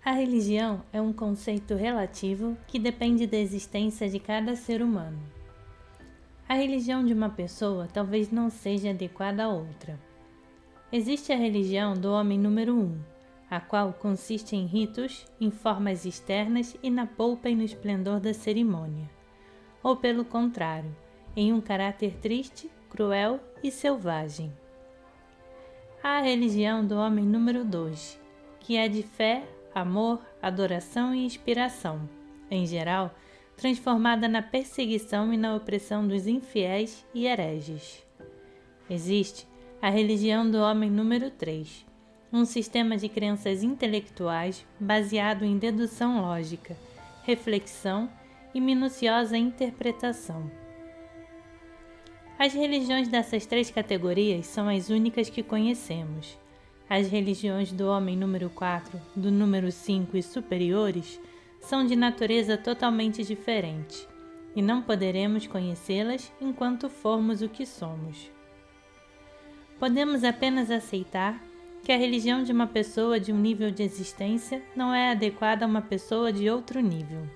A religião é um conceito relativo que depende da existência de cada ser humano. A religião de uma pessoa talvez não seja adequada a outra. Existe a religião do homem número 1, a qual consiste em ritos, em formas externas e na polpa e no esplendor da cerimônia. Ou pelo contrário, em um caráter triste, cruel e selvagem. Há a religião do homem número 2, que é de fé, amor, adoração e inspiração, em geral, transformada na perseguição e na opressão dos infiéis e hereges. Existe a religião do homem número 3, um sistema de crenças intelectuais baseado em dedução lógica, reflexão e minuciosa interpretação. As religiões dessas 3 categorias são as únicas que conhecemos. As religiões do homem número 4, do número 5 e superiores são de natureza totalmente diferente, e não poderemos conhecê-las enquanto formos o que somos. Podemos apenas aceitar que a religião de uma pessoa de um nível de existência não é adequada a uma pessoa de outro nível.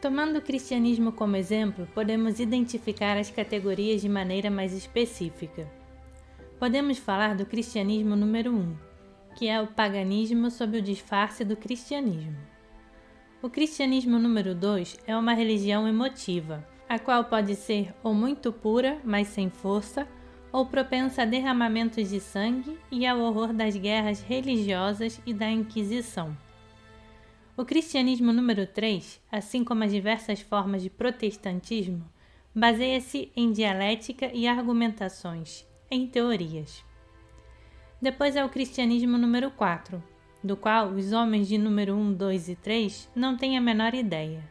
Tomando o cristianismo como exemplo, podemos identificar as categorias de maneira mais específica. Podemos falar do cristianismo número 1, que é o paganismo sob o disfarce do cristianismo. O cristianismo número 2 é uma religião emotiva, a qual pode ser ou muito pura, mas sem força, ou propensa a derramamentos de sangue e ao horror das guerras religiosas e da Inquisição. O cristianismo número 3, assim como as diversas formas de protestantismo, baseia-se em dialética e argumentações, em teorias. Depois é o cristianismo número 4, do qual os homens de número 1, 2 e 3 não têm a menor ideia.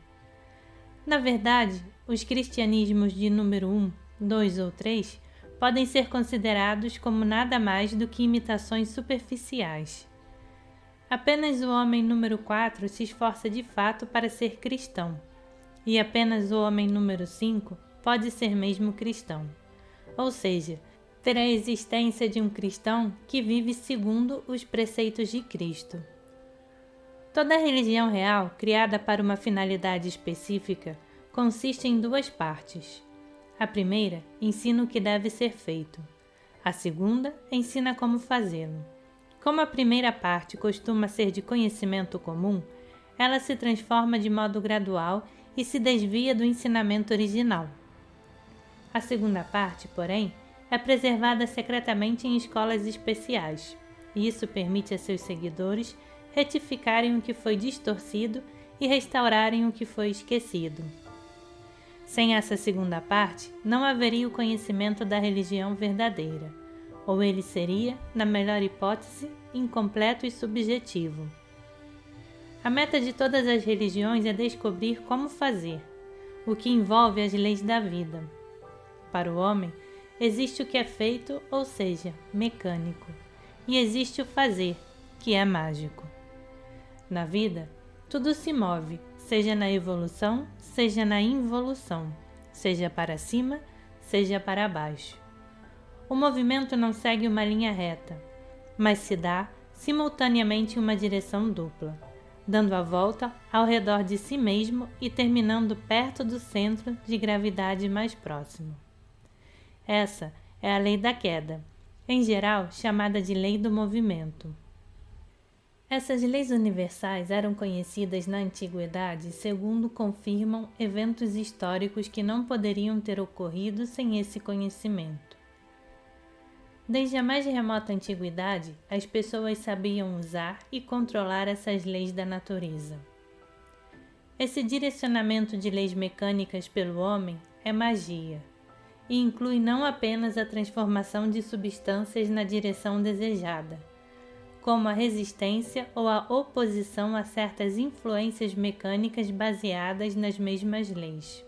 Na verdade, os cristianismos de número 1, 2 ou 3 podem ser considerados como nada mais do que imitações superficiais. Apenas o homem número 4 se esforça de fato para ser cristão, e apenas o homem número 5 pode ser mesmo cristão, ou seja, ter a existência de um cristão que vive segundo os preceitos de Cristo. Toda religião real, criada para uma finalidade específica, consiste em 2 partes. A primeira ensina o que deve ser feito. A segunda ensina como fazê-lo. Como a primeira parte costuma ser de conhecimento comum, ela se transforma de modo gradual e se desvia do ensinamento original. A segunda parte, porém, é preservada secretamente em escolas especiais, e isso permite a seus seguidores retificarem o que foi distorcido e restaurarem o que foi esquecido. Sem essa segunda parte, não haveria o conhecimento da religião verdadeira, ou ele seria, na melhor hipótese, incompleto e subjetivo. A meta de todas as religiões é descobrir como fazer, o que envolve as leis da vida. Para o homem, existe o que é feito, ou seja, mecânico, e existe o fazer, que é mágico. Na vida, tudo se move, seja na evolução, seja na involução, seja para cima, seja para baixo. O movimento não segue uma linha reta, mas se dá simultaneamente uma direção dupla, dando a volta ao redor de si mesmo e terminando perto do centro de gravidade mais próximo. Essa é a lei da queda, em geral chamada de lei do movimento. Essas leis universais eram conhecidas na antiguidade segundo confirmam eventos históricos que não poderiam ter ocorrido sem esse conhecimento. Desde a mais remota antiguidade, as pessoas sabiam usar e controlar essas leis da natureza. Esse direcionamento de leis mecânicas pelo homem é magia, e inclui não apenas a transformação de substâncias na direção desejada, como a resistência ou a oposição a certas influências mecânicas baseadas nas mesmas leis.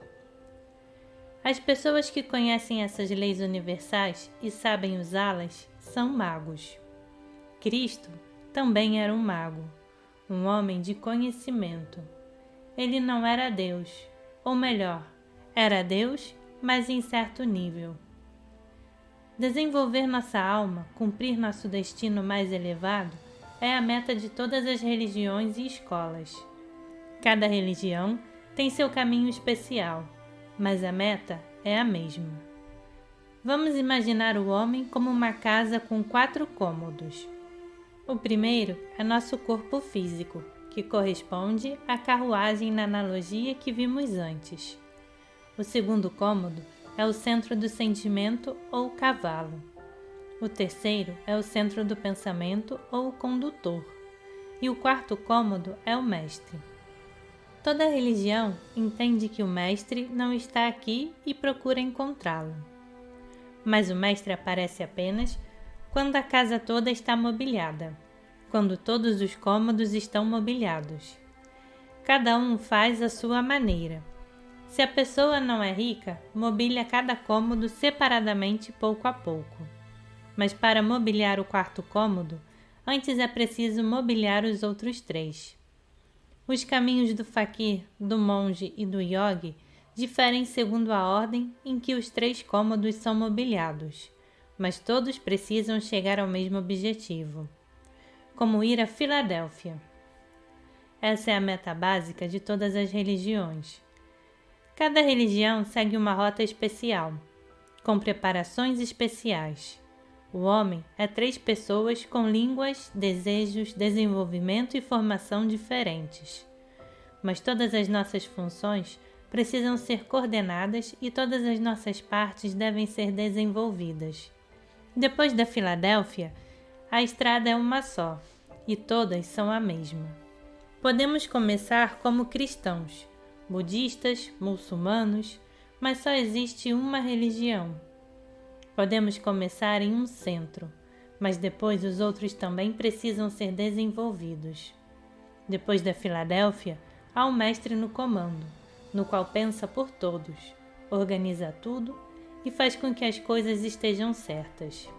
As pessoas que conhecem essas leis universais e sabem usá-las são magos. Cristo também era um mago, um homem de conhecimento. Ele não era Deus, ou melhor, era Deus, mas em certo nível. Desenvolver nossa alma, cumprir nosso destino mais elevado, é a meta de todas as religiões e escolas. Cada religião tem seu caminho especial, mas a meta é a mesma. Vamos imaginar o homem como uma casa com 4 cômodos. O primeiro é nosso corpo físico, que corresponde à carruagem na analogia que vimos antes. O segundo cômodo é o centro do sentimento ou cavalo. O terceiro é o centro do pensamento ou condutor. E o quarto cômodo é o mestre. Toda religião entende que o mestre não está aqui e procura encontrá-lo. Mas o mestre aparece apenas quando a casa toda está mobiliada, quando todos os cômodos estão mobiliados. Cada um faz à sua maneira. Se a pessoa não é rica, mobília cada cômodo separadamente pouco a pouco. Mas para mobiliar o quarto cômodo, antes é preciso mobiliar os outros 3. Os caminhos do faquir, do monge e do yogi diferem segundo a ordem em que os 3 cômodos são mobiliados, mas todos precisam chegar ao mesmo objetivo, como ir a Filadélfia. Essa é a meta básica de todas as religiões. Cada religião segue uma rota especial, com preparações especiais. O homem é 3 pessoas com línguas, desejos, desenvolvimento e formação diferentes. Mas todas as nossas funções precisam ser coordenadas e todas as nossas partes devem ser desenvolvidas. Depois da Filadélfia, a estrada é uma só, e todas são a mesma. Podemos começar como cristãos, budistas, muçulmanos, mas só existe uma religião. Podemos começar em um centro, mas depois os outros também precisam ser desenvolvidos. Depois da Filadélfia, há um mestre no comando, no qual pensa por todos, organiza tudo e faz com que as coisas estejam certas.